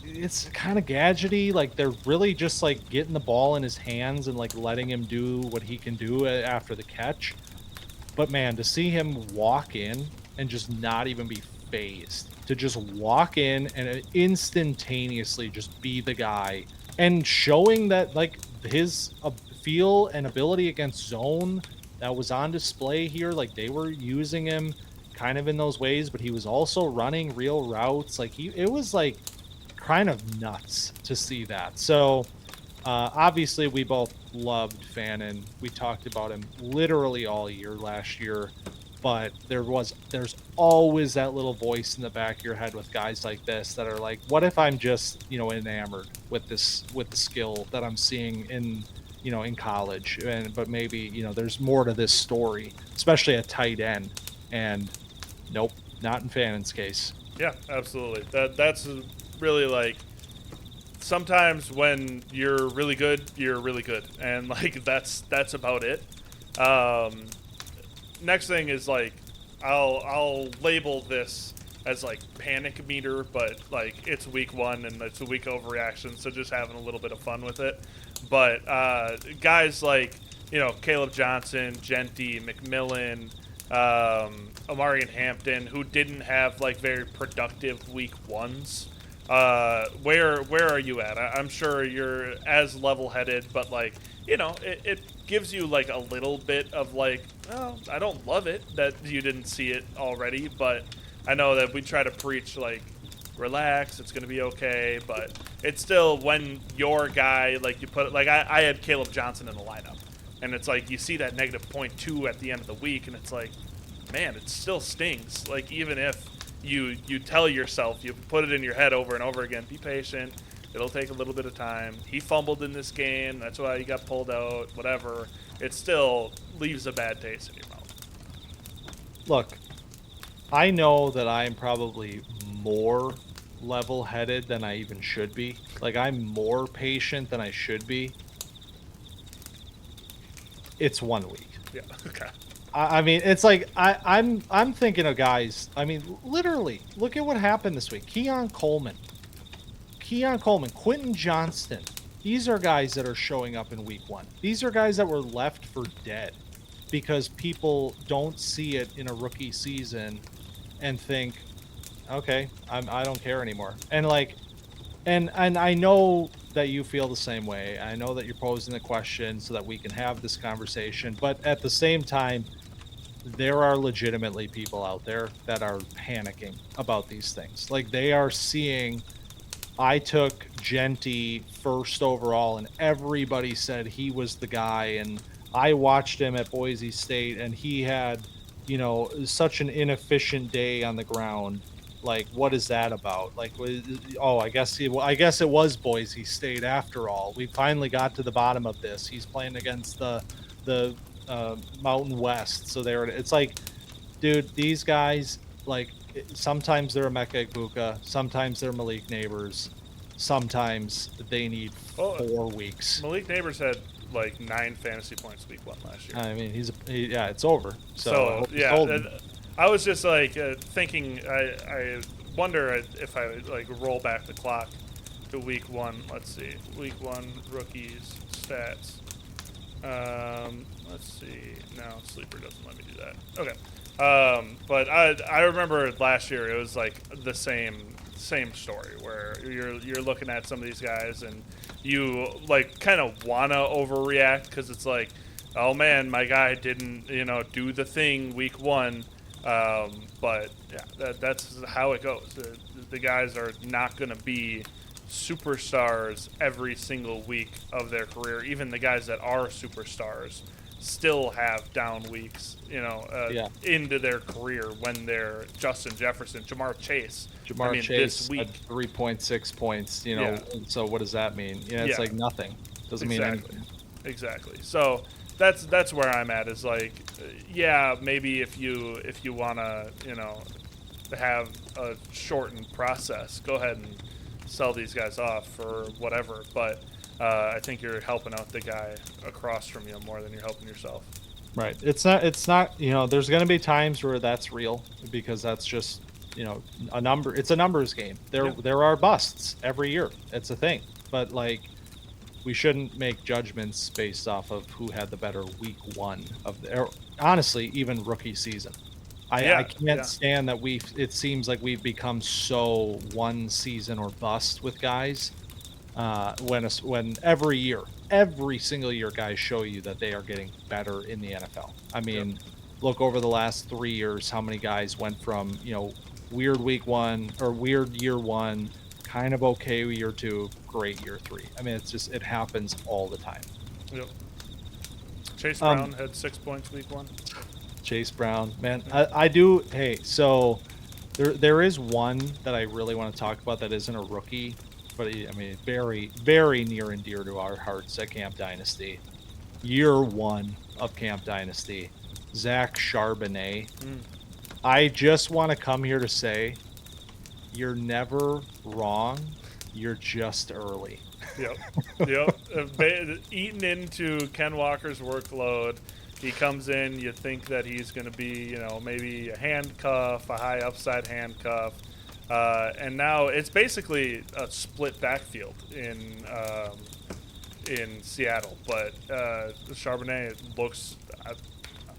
it's kind of gadgety. Like they're really just like getting the ball in his hands and like letting him do what he can do after the catch. But man, to see him walk in and just not even be phased, to just walk in and instantaneously just be the guy, and showing that like his feel and ability against zone that was on display here. Like they were using him kind of in those ways, but he was also running real routes. Like it was like kind of nuts to see that. So obviously we both loved Fannin. We talked about him literally all year last year. but there's always that little voice in the back of your head with guys like this that are like, what if I'm just, enamored with the skill that I'm seeing in, in college, but maybe, there's more to this story, especially a tight end. And nope, not in Fannon's case. Yeah, absolutely. That's really like, sometimes when you're really good, and like that's about it. Um, Next thing is like, I'll label this as like panic meter, but like it's week 1 and it's a week overreaction, so just having a little bit of fun with it. But guys like Caleb Johnson, Genty, McMillan, Amari and Hampton, who didn't have like very productive week 1s. Where are you at? I'm sure you're as level-headed, but like it gives you like a little bit of like, well, I don't love it that you didn't see it already, but I know that we try to preach like, relax, it's gonna be okay, but it's still when your guy, like, you put it, like I had Caleb Johnson in the lineup, and it's like you see that negative .2 at the end of the week, and it's like, man, it still stings. Like, even if you tell yourself, you put it in your head over and over again, be patient, it'll take a little bit of time. He fumbled in this game, that's why he got pulled out, whatever. It still leaves a bad taste in your mouth. Look, I know that I'm probably more level-headed than I even should be. Like, I'm more patient than I should be. It's 1 week. Yeah, okay. I mean, it's like I'm thinking of guys. I mean, literally, look at what happened this week. Keon Coleman, Quentin Johnston. These are guys that are showing up in week 1. These are guys that were left for dead because people don't see it in a rookie season and think, okay, I don't care anymore. And like, and I know that you feel the same way. I know that you're posing the question so that we can have this conversation. But at the same time, there are legitimately people out there that are panicking about these things. Like, they are seeing, I took Genty first overall, and everybody said he was the guy. And I watched him at Boise State, and he had, such an inefficient day on the ground. Like, what is that about? Like, oh, I guess it was Boise State after all. We finally got to the bottom of this. He's playing against the Mountain West, so it's like, dude, these guys, like, sometimes they're a Mecca Buka, sometimes they're Malik Neighbors, sometimes they need 4 weeks. Malik Neighbors had like 9 fantasy points week 1 last year. I mean, it's over. So yeah, I was just like thinking. I wonder if I would like roll back the clock to week 1. Let's see, week 1 rookies stats. Let's see. No, Sleeper doesn't let me do that. Okay. But I remember last year it was like the same story where you're looking at some of these guys and you like kind of wanna overreact because it's like, oh man, my guy didn't do the thing week 1. But yeah, that's how it goes. The guys are not gonna be superstars every single week of their career. Even the guys that are superstars still have down weeks, into their career when they're Justin Jefferson, Jamar Chase this week had 3.6 points, so what does that mean? It's like nothing. Doesn't mean anything. Exactly. So that's where I'm at, is like, yeah, maybe if you want to, have a shortened process, go ahead and sell these guys off or whatever, but I think you're helping out the guy across from you more than you're helping yourself. Right. It's not, there's going to be times where that's real, because that's just, a number. It's a numbers game. There are busts every year. It's a thing. But like, we shouldn't make judgments based off of who had the better week 1 or honestly, even rookie season. I can't stand that it seems like we've become so one season or bust with guys. When every single year, guys show you that they are getting better in the NFL. I mean, look over the last 3 years, how many guys went from, weird week 1 or weird year 1, kind of okay year 2, great year 3. I mean, it happens all the time. Yep. Chase Brown had 6 points week 1. Chase Brown, man. I do. Hey, so there is one that I really want to talk about that isn't a rookie, but I mean, very, very near and dear to our hearts at Camp Dynasty. Year one of Camp Dynasty, Zach Charbonnet. Mm. I just want to come here to say you're never wrong. You're just early. Yep. Yep. Eaten into Ken Walker's workload. He comes in, you think that he's going to be, maybe a handcuff, a high upside handcuff. And now it's basically a split backfield in Seattle. But Charbonnet looks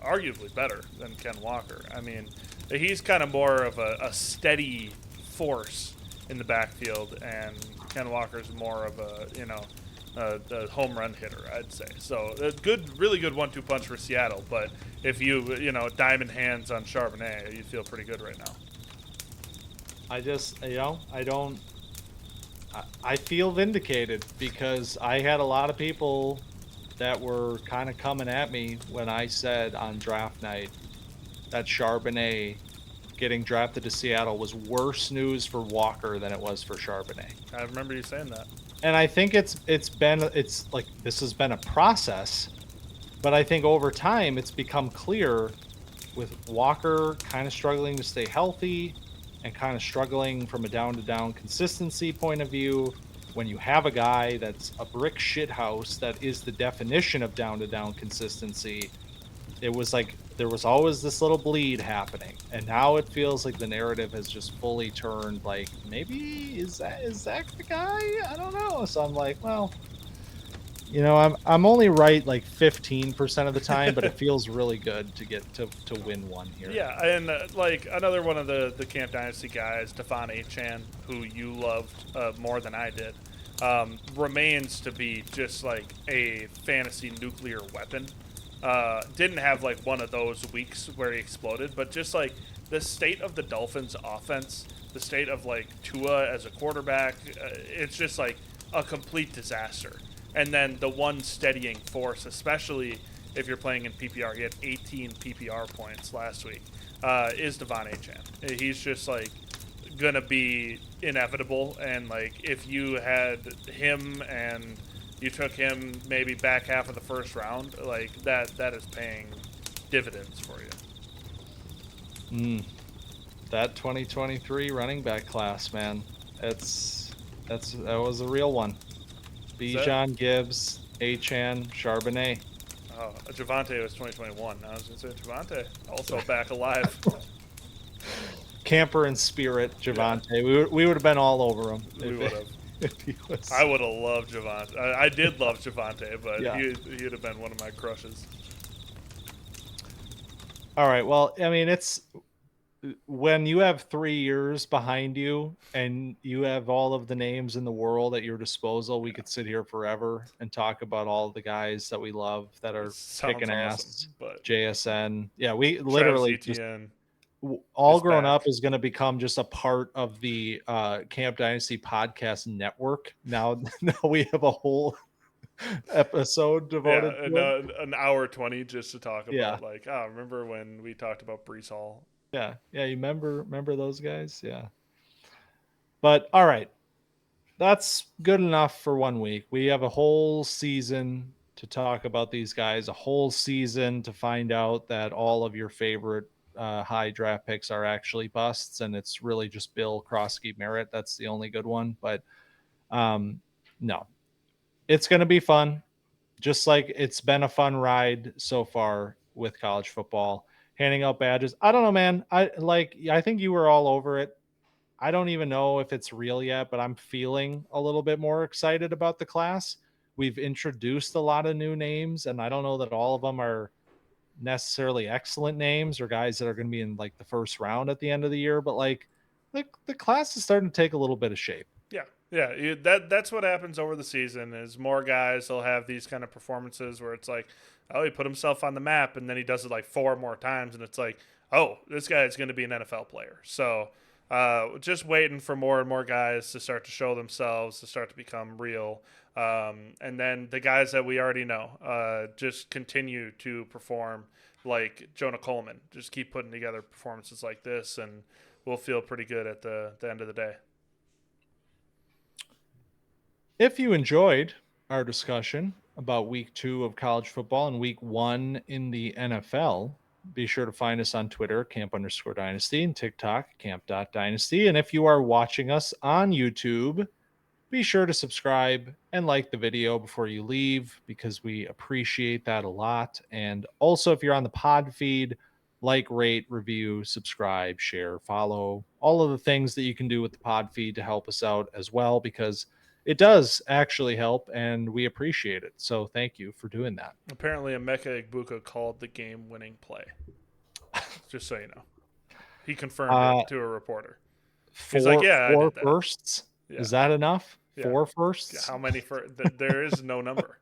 arguably better than Ken Walker. I mean, he's kind of more of a steady force in the backfield, and Ken Walker's more of a home run hitter, I'd say. So really good 1-2 punch for Seattle. But if diamond hands on Charbonnet, you feel pretty good right now. I feel vindicated because I had a lot of people that were kind of coming at me when I said on draft night that Charbonnet getting drafted to Seattle was worse news for Walker than it was for Charbonnet. I remember you saying that. And I think it's like this has been a process, but I think over time it's become clear with Walker kind of struggling to stay healthy and kind of struggling from a down-to-down consistency point of view. When you have a guy that's a brick shithouse that is the definition of down-to-down consistency, it was like there was always this little bleed happening, and now it feels like the narrative has just fully turned. Like, maybe is Zach the guy? I don't know. So I'm like, well, I'm only right like 15% of the time, but it feels really good to get to win one here. Yeah, and like another one of the Camp Dynasty guys, Devon Achane, who you loved more than I did, remains to be just like a fantasy nuclear weapon. Didn't have like one of those weeks where he exploded, but just like the state of the Dolphins offense, the state of like Tua as a quarterback, it's just like a complete disaster. And then the one steadying force, especially if you're playing in PPR, he had 18 PPR points last week, is Devon Achane. He's just like gonna be inevitable, and like if you had him and you took him maybe back half of the first round, like that is paying dividends for you. That 2023 running back class, man, that was a real one. Bijan, Gibbs, Achane, Charbonnet. Oh, Javonte was 2021. I was going to say Javonte, also back alive. Camper in spirit, Javonte. Yeah. We would have been all over him. We would have. I would have loved Javonte. I did love Javonte, but yeah. He'd have been one of my crushes. All right. Well, I mean, it's when you have 3 years behind you and you have all of the names in the world at your disposal, we could sit here forever and talk about all of the guys that we love that are kicking ass. But JSN. Yeah, we literally just all grown up is going to become just a part of the Camp Dynasty podcast network. Now we have a whole episode devoted to an hour 20 just to talk about remember when we talked about Breece Hall? Yeah, you remember those guys? Yeah. But all right, that's good enough for 1 week. We have a whole season to talk about these guys, a whole season to find out that all of your favorite high draft picks are actually busts, and it's really just Bill Krosky Merritt. That's the only good one. But no, it's going to be fun, just like it's been a fun ride so far with college football. Handing out badges. I don't know, man. I think you were all over it. I don't even know if it's real yet, but I'm feeling a little bit more excited about the class. We've introduced a lot of new names, and I don't know that all of them are necessarily excellent names or guys that are going to be in like the first round at the end of the year, but like the class is starting to take a little bit of shape. Yeah, that's what happens over the season is more guys will have these kind of performances where it's like, oh, he put himself on the map, and then he does it like 4 more times, and it's like, oh, this guy is going to be an NFL player. So just waiting for more and more guys to start to show themselves, to start to become real. And then the guys that we already know just continue to perform like Jonah Coleman. Just keep putting together performances like this, and we'll feel pretty good at the end of the day. If you enjoyed our discussion about week 2 of college football and week 1 in the NFL, be sure to find us on Twitter, camp_dynasty, and TikTok, camp.dynasty. And if you are watching us on YouTube, be sure to subscribe and like the video before you leave, because we appreciate that a lot. And also, if you're on the pod feed, like, rate, review, subscribe, share, follow, all of the things that you can do with the pod feed to help us out as well, because it does actually help and we appreciate it. So thank you for doing that. Apparently, Emeka Egbuka called the game-winning play. Just so you know, he confirmed it to a reporter. He's like, "Yeah, I did that." Firsts. Yeah. Is that enough? Yeah. 4 firsts? How many there is no number.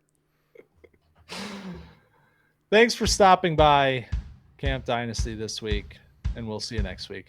Thanks for stopping by Camp Dynasty this week, and we'll see you next week.